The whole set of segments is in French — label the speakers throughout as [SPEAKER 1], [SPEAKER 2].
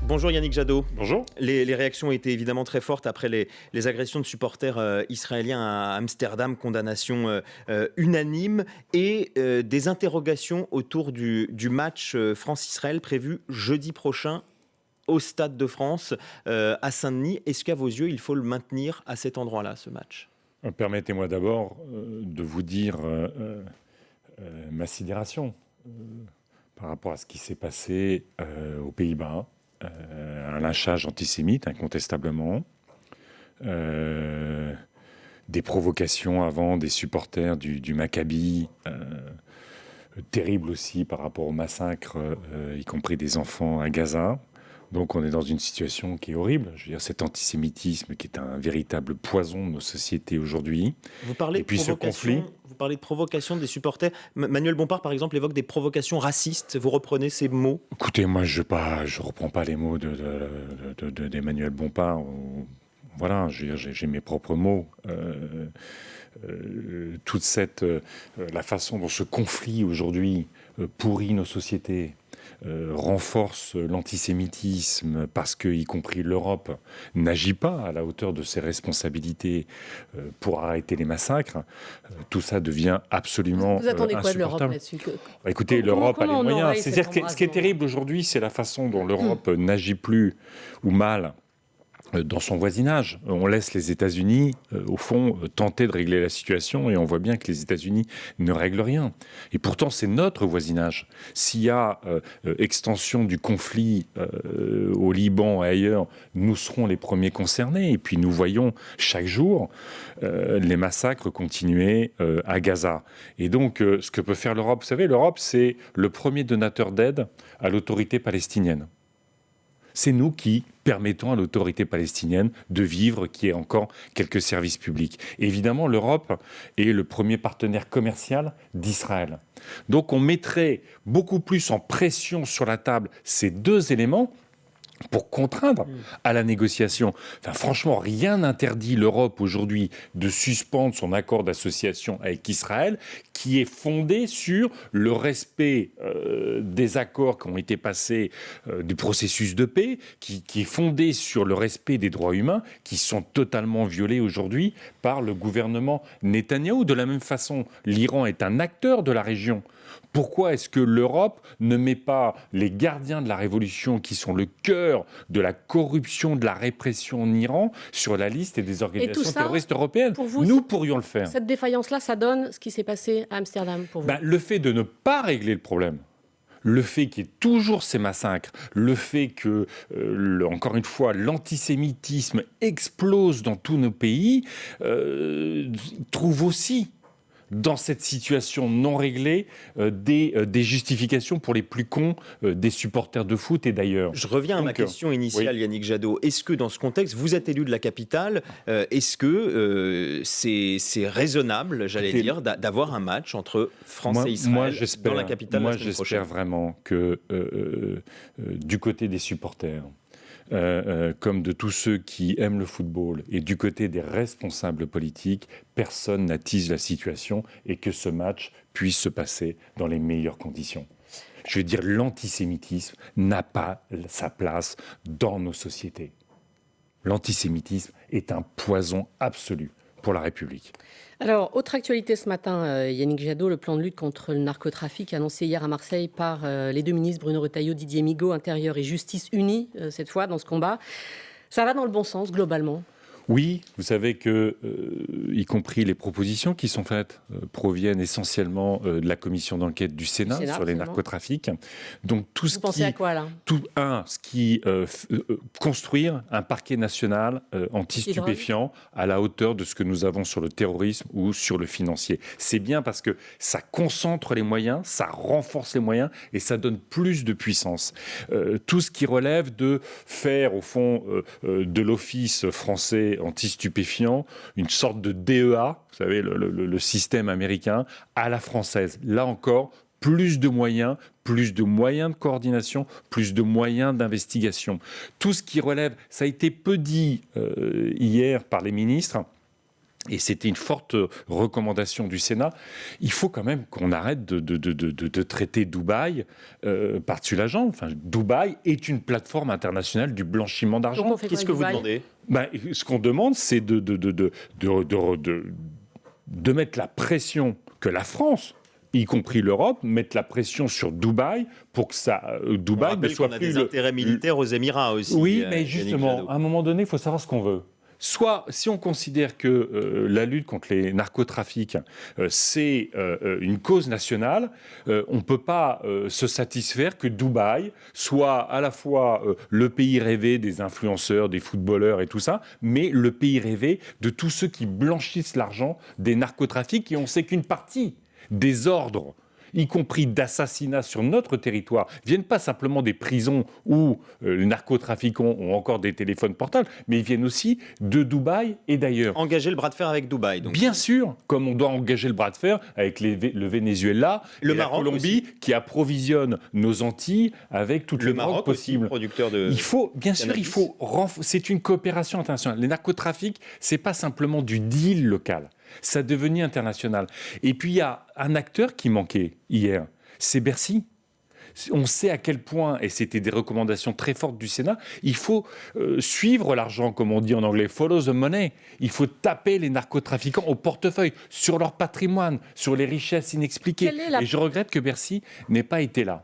[SPEAKER 1] Bonjour Yannick Jadot.
[SPEAKER 2] Bonjour.
[SPEAKER 1] Les réactions étaient évidemment très fortes après les agressions de supporters israéliens à Amsterdam, condamnation unanime et des interrogations autour du match France-Israël prévu jeudi prochain au Stade de France à Saint-Denis. Est-ce qu'à vos yeux, il faut le maintenir à cet endroit-là, ce match ?
[SPEAKER 2] Permettez-moi d'abord de vous dire ma sidération par rapport à ce qui s'est passé aux Pays-Bas. Un lynchage antisémite, incontestablement. Des provocations avant des supporters du Maccabi. Terrible aussi par rapport au massacre, y compris des enfants à Gaza. Donc on est dans une situation qui est horrible. Je veux dire, cet antisémitisme qui est un véritable poison de nos sociétés aujourd'hui.
[SPEAKER 1] Vous parlez de provocation des supporters. Manuel Bompard, par exemple, évoque des provocations racistes. Vous reprenez ces mots ?
[SPEAKER 2] Écoutez, moi, je reprends pas les mots d'Emmanuel Bompard. Voilà, j'ai mes propres mots. La façon dont ce conflit aujourd'hui pourrit nos sociétés, renforce l'antisémitisme parce que, y compris l'Europe, n'agit pas à la hauteur de ses responsabilités pour arrêter les massacres, tout ça devient absolument
[SPEAKER 3] Vous attendez quoi de l'Europe
[SPEAKER 2] insupportable.
[SPEAKER 3] là-dessus ?
[SPEAKER 2] Écoutez, l'Europe a les moyens. C'est-à-dire que ce qui est
[SPEAKER 3] embrasement
[SPEAKER 2] terrible aujourd'hui, c'est la façon dont l'Europe n'agit plus ou mal dans son voisinage. On laisse les États-Unis, au fond, tenter de régler la situation et on voit bien que les États-Unis ne règlent rien. Et pourtant, c'est notre voisinage. S'il y a extension du conflit au Liban et ailleurs, nous serons les premiers concernés. Et puis nous voyons chaque jour les massacres continuer à Gaza. Et donc, ce que peut faire l'Europe, vous savez, l'Europe, c'est le premier donateur d'aide à l'autorité palestinienne. C'est nous qui permettons à l'autorité palestinienne de vivre, qui ait encore quelques services publics. Et évidemment, l'Europe est le premier partenaire commercial d'Israël. Donc on mettrait beaucoup plus en pression sur la table ces deux éléments pour contraindre à la négociation. Enfin, franchement, rien n'interdit l'Europe aujourd'hui de suspendre son accord d'association avec Israël, qui est fondé sur le respect des accords qui ont été passés, du processus de paix, qui est fondé sur le respect des droits humains, qui sont totalement violés aujourd'hui par le gouvernement Netanyahou. De la même façon, l'Iran est un acteur de la région. Pourquoi est-ce que l'Europe ne met pas les gardiens de la révolution, qui sont le cœur de la corruption, de la répression en Iran, sur la liste des organisations terroristes européennes ? Nous pourrions le faire.
[SPEAKER 3] Cette défaillance-là, ça donne ce qui s'est passé à Amsterdam pour vous ?
[SPEAKER 2] Le fait de ne pas régler le problème, le fait qu'il y ait toujours ces massacres, le fait que, encore une fois, l'antisémitisme explose dans tous nos pays, trouve aussi dans cette situation non réglée des justifications pour les plus cons des supporters de foot et d'ailleurs.
[SPEAKER 1] Je reviens à ma question initiale, oui. Yannick Jadot. Est-ce que dans ce contexte, vous êtes élu de la capitale, est-ce que c'est raisonnable, dire, d'avoir un match entre France et Israël dans la capitale la semaine prochaine ?
[SPEAKER 2] J'espère vraiment que du côté des supporters, comme de tous ceux qui aiment le football et du côté des responsables politiques, personne n'attise la situation et que ce match puisse se passer dans les meilleures conditions. Je veux dire, l'antisémitisme n'a pas sa place dans nos sociétés. L'antisémitisme est un poison absolu pour la République.
[SPEAKER 3] Alors, autre actualité ce matin, Yannick Jadot, le plan de lutte contre le narcotrafic annoncé hier à Marseille par les deux ministres Bruno Retailleau, Didier Migaud, Intérieur et Justice unis cette fois dans ce combat. Ça va dans le bon sens globalement ?
[SPEAKER 2] Oui, vous savez que, y compris les propositions qui sont faites, proviennent essentiellement de la commission d'enquête du Sénat sur les narcotrafics. Donc tout
[SPEAKER 3] Vous pensez à quoi là ?
[SPEAKER 2] Construire un parquet national anti-stupéfiant à la hauteur de ce que nous avons sur le terrorisme ou sur le financier. C'est bien parce que ça concentre les moyens, ça renforce les moyens et ça donne plus de puissance. Tout ce qui relève de faire au fond de l'Office français anti-stupéfiants, une sorte de DEA, vous savez, le système américain, à la française. Là encore, plus de moyens de coordination, plus de moyens d'investigation. Tout ce qui relève, ça a été peu dit hier par les ministres, et c'était une forte recommandation du Sénat, il faut quand même qu'on arrête de traiter Dubaï par-dessus la jambe. Enfin, Dubaï est une plateforme internationale du blanchiment d'argent.
[SPEAKER 1] Qu'est-ce que vous demandez ?
[SPEAKER 2] Ce qu'on demande, c'est de mettre la pression que la France, y compris l'Europe, mette la pression sur Dubaï pour que Dubaï ne soit plus
[SPEAKER 1] des intérêts militaires aux Émirats aussi.
[SPEAKER 2] Oui, mais justement, à un moment donné, il faut savoir ce qu'on veut. Soit, si on considère que la lutte contre les narcotrafics, c'est une cause nationale, on ne peut pas se satisfaire que Dubaï soit à la fois le pays rêvé des influenceurs, des footballeurs et tout ça, mais le pays rêvé de tous ceux qui blanchissent l'argent des narcotrafics. Et on sait qu'une partie des ordres, y compris d'assassinats sur notre territoire, viennent pas simplement des prisons où les narcotrafiquants ont encore des téléphones portables, mais ils viennent aussi de Dubaï et d'ailleurs.
[SPEAKER 1] Engager le bras de fer avec Dubaï. Donc.
[SPEAKER 2] Bien sûr, comme on doit engager le bras de fer avec le Venezuela,
[SPEAKER 1] le
[SPEAKER 2] et
[SPEAKER 1] Maroc
[SPEAKER 2] la Colombie,
[SPEAKER 1] aussi,
[SPEAKER 2] qui approvisionne nos Antilles avec toutes les drogues possibles.
[SPEAKER 1] Producteur de
[SPEAKER 2] il faut, bien sûr,
[SPEAKER 1] cannabis.
[SPEAKER 2] c'est une coopération internationale. Les narcotrafics, c'est pas simplement du deal local. Ça devenait international. Et puis, il y a un acteur qui manquait hier, c'est Bercy. On sait à quel point, et c'était des recommandations très fortes du Sénat, il faut suivre l'argent, comme on dit en anglais, follow the money. Il faut taper les narcotrafiquants au portefeuille, sur leur patrimoine, sur les richesses inexpliquées. Et je regrette que Bercy n'ait pas été là.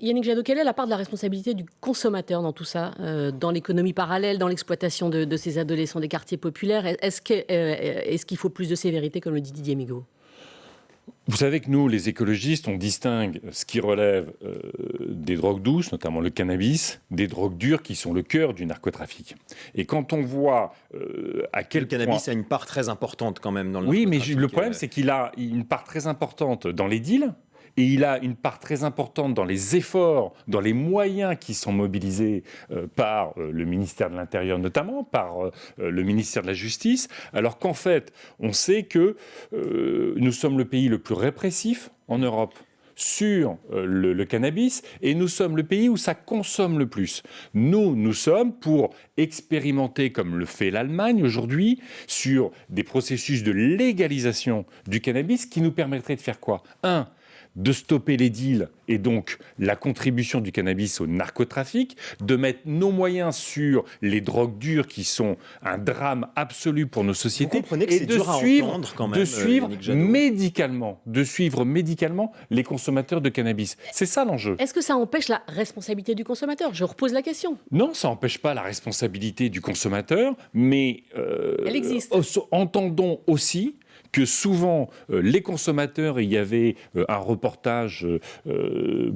[SPEAKER 3] Yannick Jadot, quelle est la part de la responsabilité du consommateur dans tout ça, dans l'économie parallèle, dans l'exploitation de ces adolescents des quartiers populaires ? Est-ce qu'il faut plus de sévérité, comme le dit Didier Migaud ?
[SPEAKER 2] Vous savez que nous, les écologistes, on distingue ce qui relève des drogues douces, notamment le cannabis, des drogues dures qui sont le cœur du narcotrafic. Et quand on voit à quel point...
[SPEAKER 1] Le cannabis a une part très importante quand même dans le
[SPEAKER 2] narcotrafic.
[SPEAKER 1] narcotrafic.
[SPEAKER 2] Oui, mais le problème, c'est qu'il a une part très importante dans les deals, et il a une part très importante dans les efforts, dans les moyens qui sont mobilisés par le ministère de l'Intérieur notamment, par le ministère de la Justice, alors qu'en fait, on sait que nous sommes le pays le plus répressif en Europe sur le cannabis, et nous sommes le pays où ça consomme le plus. Nous sommes pour expérimenter, comme le fait l'Allemagne aujourd'hui, sur des processus de légalisation du cannabis qui nous permettraient de faire quoi ? De stopper les deals et donc la contribution du cannabis au narcotrafic, de mettre nos moyens sur les drogues dures qui sont un drame absolu pour nos sociétés,
[SPEAKER 1] et de
[SPEAKER 2] suivre médicalement les consommateurs de cannabis. C'est ça l'enjeu.
[SPEAKER 3] Est-ce que ça empêche la responsabilité du consommateur ? Je repose la question.
[SPEAKER 2] Non, ça n'empêche pas la responsabilité du consommateur, mais
[SPEAKER 3] elle existe.
[SPEAKER 2] Entendons aussi que souvent, les consommateurs, il y avait un reportage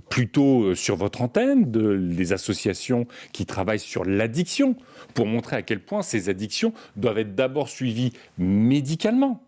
[SPEAKER 2] plutôt sur votre antenne des associations qui travaillent sur l'addiction, pour montrer à quel point ces addictions doivent être d'abord suivies médicalement.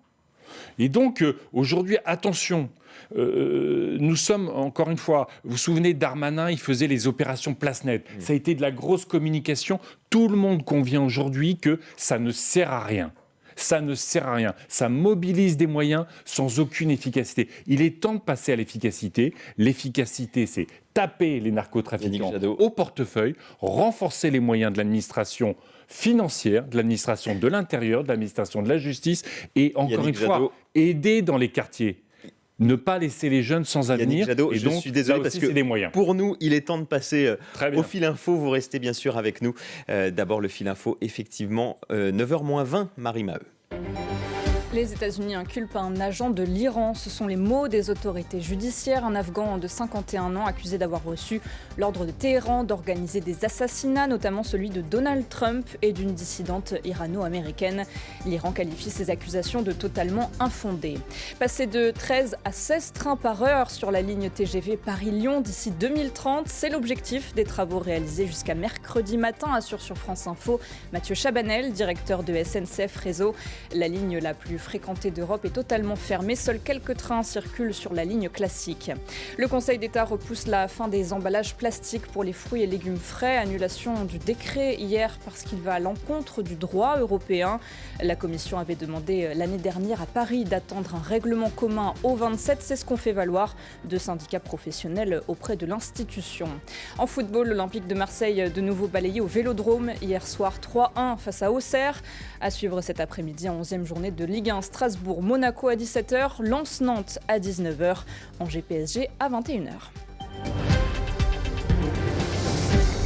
[SPEAKER 2] Et donc, aujourd'hui, attention, nous sommes, encore une fois, vous vous souvenez, Darmanin, il faisait les opérations Place Nette. Ça a été de la grosse communication. Tout le monde convient aujourd'hui que ça ne sert à rien. Ça ne sert à rien. Ça mobilise des moyens sans aucune efficacité. Il est temps de passer à l'efficacité. L'efficacité, c'est taper les narcotrafiquants au portefeuille, renforcer les moyens de l'administration financière, de l'administration de l'intérieur, de l'administration de la justice et, encore une fois, aider dans les quartiers. Ne pas laisser les jeunes sans avenir.
[SPEAKER 1] Jadot,
[SPEAKER 2] et donc,
[SPEAKER 1] je suis désolé parce que
[SPEAKER 2] c'est des moyens.
[SPEAKER 1] Pour nous, il est temps de passer au fil info. Vous restez bien sûr avec nous. D'abord, le fil info, effectivement, 9h-20, Marie Maheu.
[SPEAKER 4] Les États-Unis inculpent un agent de l'Iran. Ce sont les mots des autorités judiciaires. Un Afghan de 51 ans accusé d'avoir reçu l'ordre de Téhéran d'organiser des assassinats, notamment celui de Donald Trump et d'une dissidente irano-américaine. L'Iran qualifie ces accusations de totalement infondées. Passer de 13 à 16 trains par heure sur la ligne TGV Paris-Lyon d'ici 2030, c'est l'objectif des travaux réalisés jusqu'à mercredi matin, assure sur France Info Mathieu Chabanel, directeur de SNCF Réseau. La ligne la plus fréquentée d'Europe est totalement fermée. Seuls quelques trains circulent sur la ligne classique. Le Conseil d'État repousse la fin des emballages plastiques pour les fruits et légumes frais. Annulation du décret hier parce qu'il va à l'encontre du droit européen. La Commission avait demandé l'année dernière à Paris d'attendre un règlement commun au 27. C'est ce qu'ont fait valoir deux syndicats professionnels auprès de l'institution. En football, l'Olympique de Marseille de nouveau balayé au Vélodrome. Hier soir 3-1 face à Auxerre. À suivre cet après-midi en 11e journée de Ligue 1, Strasbourg-Monaco à 17h, Lens-Nantes à 19h, Angers-PSG à 21h.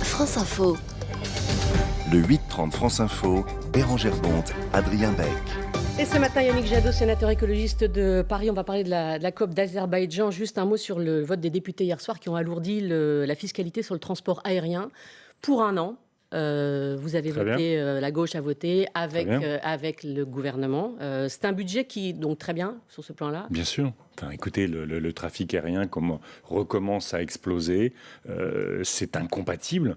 [SPEAKER 5] France Info.
[SPEAKER 6] Le 8-30 France Info, Bérangère Bonte, Adrien Beck.
[SPEAKER 3] Et ce matin, Yannick Jadot, sénateur écologiste de Paris, on va parler de la COP d'Azerbaïdjan. Juste un mot sur le vote des députés hier soir qui ont alourdi la fiscalité sur le transport aérien pour un an. Vous avez voté, la gauche a voté avec le gouvernement. C'est un budget qui, donc très bien sur ce plan-là.
[SPEAKER 2] Bien sûr. Enfin, écoutez, le trafic aérien recommence à exploser. C'est incompatible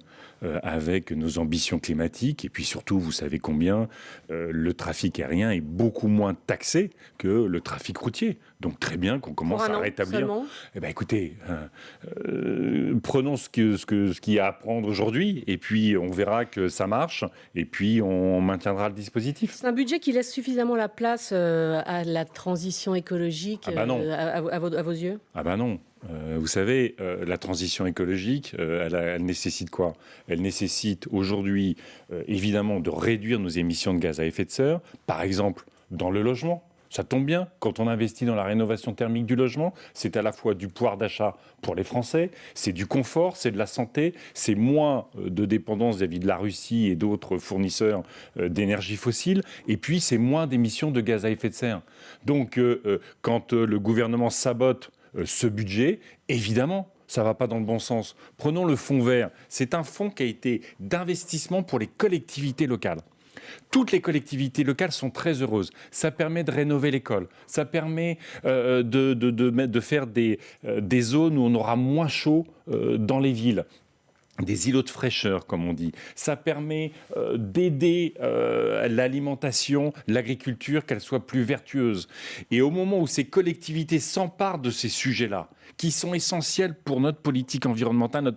[SPEAKER 2] avec nos ambitions climatiques. Et puis surtout, vous savez combien le trafic aérien est beaucoup moins taxé que le trafic routier. Donc très bien qu'on commence à rétablir. Eh ben, écoutez, prenons ce qu'il y a à prendre aujourd'hui, et puis on verra que ça marche, et puis on maintiendra le dispositif.
[SPEAKER 3] C'est un budget qui laisse suffisamment la place à la transition écologique.
[SPEAKER 2] Ah bah non.
[SPEAKER 3] À vos yeux ?
[SPEAKER 2] Ah ben non. Vous savez, la transition écologique, elle nécessite quoi ? Elle nécessite aujourd'hui, évidemment, de réduire nos émissions de gaz à effet de serre, par exemple dans le logement. Ça tombe bien, quand on investit dans la rénovation thermique du logement, c'est à la fois du pouvoir d'achat pour les Français, c'est du confort, c'est de la santé, c'est moins de dépendance vis-à-vis de la Russie et d'autres fournisseurs d'énergie fossile, et puis c'est moins d'émissions de gaz à effet de serre. Donc, quand le gouvernement sabote ce budget, évidemment, ça ne va pas dans le bon sens. Prenons le fonds vert. C'est un fonds qui a été d'investissement pour les collectivités locales. Toutes les collectivités locales sont très heureuses. Ça permet de rénover l'école. Ça permet de faire des zones où on aura moins chaud dans les villes. Des îlots de fraîcheur, comme on dit. Ça permet d'aider l'alimentation, l'agriculture, qu'elle soit plus vertueuse. Et au moment où ces collectivités s'emparent de ces sujets-là, qui sont essentiels pour notre politique environnementale,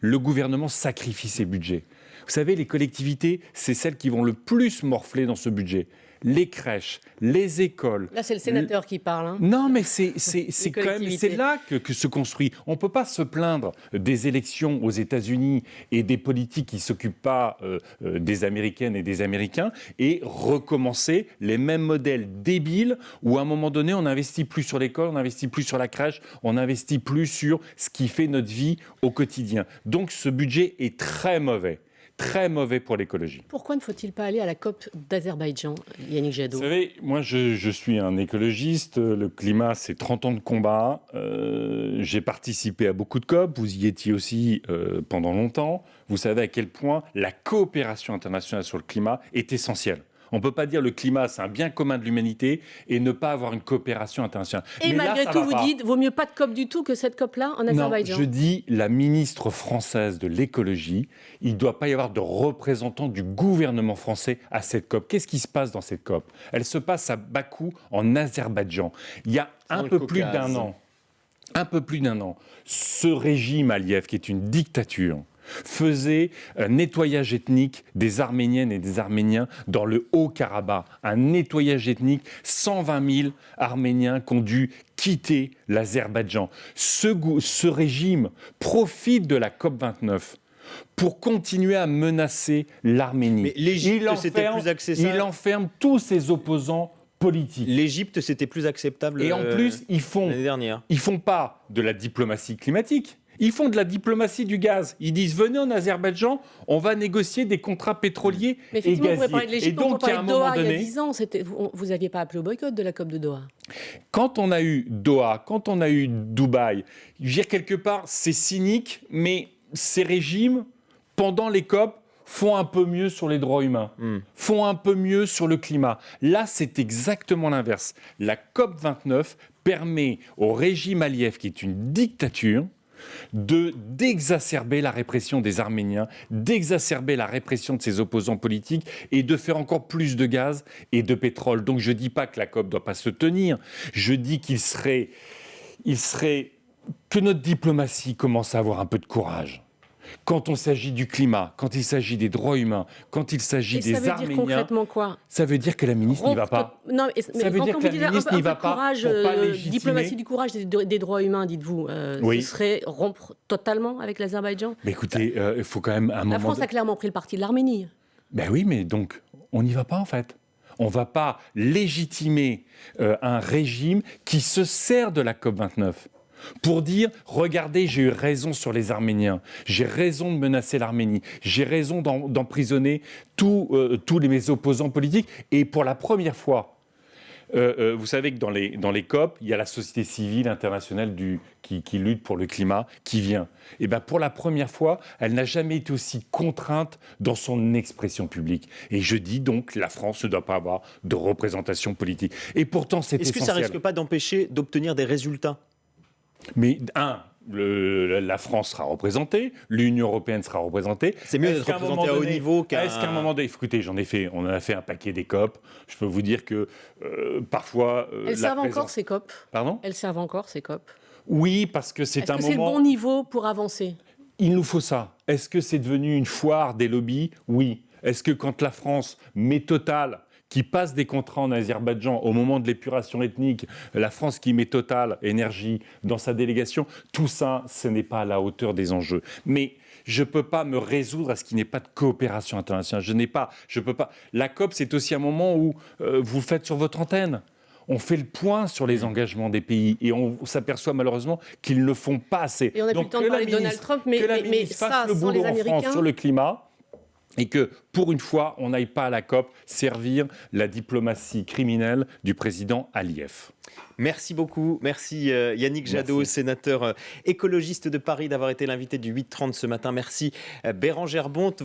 [SPEAKER 2] le gouvernement sacrifie ses budgets. Vous savez, les collectivités, c'est celles qui vont le plus morfler dans ce budget. Les crèches, les écoles.
[SPEAKER 3] Là, c'est le sénateur qui parle. Hein.
[SPEAKER 2] Non, mais c'est là que se construit. On ne peut pas se plaindre des élections aux États-Unis et des politiques qui ne s'occupent pas des Américaines et des Américains et recommencer les mêmes modèles débiles où, à un moment donné, on n'investit plus sur l'école, on n'investit plus sur la crèche, on n'investit plus sur ce qui fait notre vie au quotidien. Donc, ce budget est très mauvais. Très mauvais pour l'écologie.
[SPEAKER 3] Pourquoi ne faut-il pas aller à la COP d'Azerbaïdjan, Yannick Jadot ?
[SPEAKER 2] Vous savez, moi je suis un écologiste, le climat c'est 30 ans de combat, j'ai participé à beaucoup de COP, vous y étiez aussi pendant longtemps, vous savez à quel point la coopération internationale sur le climat est essentielle. On ne peut pas dire le climat, c'est un bien commun de l'humanité et ne pas avoir une coopération internationale.
[SPEAKER 3] Et mais malgré tout, vous dites, vaut mieux pas de COP du tout que cette COP-là en Azerbaïdjan.
[SPEAKER 2] Non, je dis la ministre française de l'écologie, il ne doit pas y avoir de représentant du gouvernement français à cette COP. Qu'est-ce qui se passe dans cette COP ? Elle se passe à Bakou, en Azerbaïdjan. Il y a un peu plus d'un an, ce régime Aliyev, qui est une dictature, faisait un nettoyage ethnique des Arméniennes et des Arméniens dans le Haut-Karabakh. Un nettoyage ethnique, 120 000 Arméniens qui ont dû quitter l'Azerbaïdjan. Ce régime profite de la COP29 pour continuer à menacer l'Arménie.
[SPEAKER 1] Mais l'Égypte, c'était plus accessible.
[SPEAKER 2] Il enferme tous ses opposants politiques.
[SPEAKER 1] L'Égypte, c'était plus acceptable.
[SPEAKER 2] Et en plus,
[SPEAKER 1] l'année dernière.
[SPEAKER 2] Ils font pas de la diplomatie climatique. Ils font de la diplomatie du gaz. Ils disent, venez en Azerbaïdjan, on va négocier des contrats pétroliers et gaziers.
[SPEAKER 3] Mais effectivement, et donc,
[SPEAKER 2] à un moment donné,
[SPEAKER 3] il y a 10 ans, vous n'aviez pas appelé au boycott de la COP de Doha.
[SPEAKER 2] Quand on a eu Doha, quand on a eu Dubaï, je veux dire, quelque part, c'est cynique, mais ces régimes, pendant les COP, font un peu mieux sur les droits humains, font un peu mieux sur le climat. Là, c'est exactement l'inverse. La COP29 permet au régime Aliyev, qui est une dictature, d'exacerber la répression des Arméniens, d'exacerber la répression de ses opposants politiques et de faire encore plus de gaz et de pétrole. Donc je ne dis pas que la COP ne doit pas se tenir, je dis qu'il serait que notre diplomatie commence à avoir un peu de courage. Quand il s'agit du climat, quand il s'agit des droits humains, quand il s'agit des Arméniens...
[SPEAKER 3] Ça veut dire concrètement quoi ?
[SPEAKER 2] Ça veut dire que la ministre n'y va pas.
[SPEAKER 3] Non, mais
[SPEAKER 2] ça veut dire que la ministre n'y va pas
[SPEAKER 3] courage,
[SPEAKER 2] pour pas légitimer...
[SPEAKER 3] diplomatie du courage des droits humains, dites-vous.
[SPEAKER 2] Oui.
[SPEAKER 3] Ce serait rompre totalement avec l'Azerbaïdjan ?
[SPEAKER 2] Mais écoutez, il faut quand même un moment...
[SPEAKER 3] La France a clairement pris le parti de l'Arménie.
[SPEAKER 2] Ben oui, mais donc, on n'y va pas en fait. On ne va pas légitimer un régime qui se sert de la COP29 pour dire « Regardez, j'ai eu raison sur les Arméniens, j'ai raison de menacer l'Arménie, j'ai raison d'emprisonner tous mes opposants politiques. » Et pour la première fois, vous savez que dans les COP, il y a la société civile internationale qui lutte pour le climat qui vient. Et bien pour la première fois, elle n'a jamais été aussi contrainte dans son expression publique. Et je dis donc, la France ne doit pas avoir de représentation politique. Et pourtant, c'est essentiel.
[SPEAKER 1] Est-ce que ça ne risque pas d'empêcher d'obtenir des résultats ?
[SPEAKER 2] Mais la France sera représentée, l'Union européenne sera représentée.
[SPEAKER 1] C'est mieux d'être représenté à haut niveau qu'à...
[SPEAKER 2] Est-ce qu'à un moment donné... Écoutez, on en a fait un paquet des COP. Je peux vous dire que parfois...
[SPEAKER 3] Elles servent encore ces COP ?
[SPEAKER 2] Pardon ?
[SPEAKER 3] Elles servent encore ces COP ?
[SPEAKER 2] Oui, parce que c'est un moment...
[SPEAKER 3] Est-ce que c'est le bon niveau pour avancer ?
[SPEAKER 2] Il nous faut ça. Est-ce que c'est devenu une foire des lobbies ? Oui. Est-ce que quand la France met Total... qui passe des contrats en Azerbaïdjan au moment de l'épuration ethnique, la France qui met Total Énergie dans sa délégation, tout ça, ce n'est pas à la hauteur des enjeux. Mais je ne peux pas me résoudre à ce qu'il n'y ait pas de coopération internationale. Je peux pas. La COP, c'est aussi un moment où vous le faites sur votre antenne. On fait le point sur les engagements des pays et on s'aperçoit malheureusement qu'ils ne font pas assez.
[SPEAKER 3] Et on a plus le temps de parler de Donald Trump, mais
[SPEAKER 2] fasse le boulot en France sur le climat. Et que, pour une fois, on n'aille pas à la COP servir la diplomatie criminelle du président Aliyev.
[SPEAKER 1] Merci beaucoup. Merci Yannick Jadot, sénateur écologiste de Paris, d'avoir été l'invité du 8-30 ce matin. Merci Bérangère Bonte.